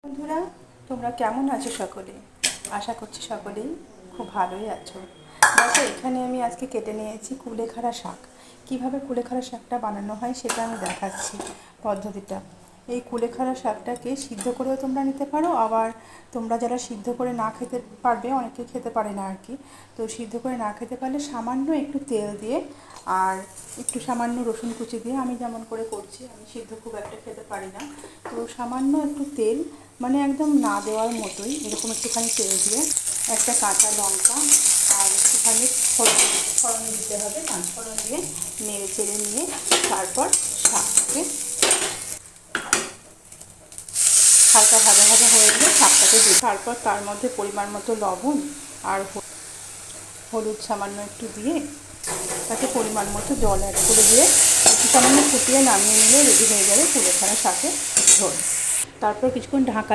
বন্ধুরা, তোমরা কেমন আছো? সকলে আশা করছি সকলেই খুব ভালোই আছো। দেখো, এখানে আমি আজকে কেটে নিয়েছি কুলেখাড়া শাক। কীভাবে কুলেখাড়া শাকটা বানানো হয় সেটা আমি দেখাচ্ছি পদ্ধতিটা। এই কুলেখাড়া শাকটাকে সিদ্ধ করেও তোমরা নিতে পারো, আবার তোমরা যারা সিদ্ধ করে না খেতে পারবে, অনেকে খেতে পারে না আর কি, তো সিদ্ধ করে না খেতে পারলে সামান্য একটু তেল দিয়ে আর একটু সামান্য রসুন কুচি দিয়ে, আমি যেমন করে করছি, আমি সিদ্ধ খুব একটা খেতে পারি না, তো সামান্য একটু তেল, মানে একদম না দেওয়ার মতোই, এরকম একটুখানি তেল দিয়ে একটা কাঁচা লঙ্কা আর একটুখানি ফোড়ন দিতে হবে, পাঁচফোড়ন দিয়ে নেড়ে চেড়ে নিয়ে তারপর শাকটাকে হালকা ভাজা ভাজা হয়ে গেলে শাকটাকে দিই। তারপর তার মধ্যে পরিমাণ মতো লবণ আর হলুদ সামান্য একটু দিয়ে তাতে পরিমাণ মতো জল অ্যাড করে দিয়ে একটু সামান্য ফুটিয়ে নামিয়ে নিলে রেডি হয়ে যাবে কুলেখাড়া শাকের ঝোল। তারপর কিছুক্ষণ ঢাকা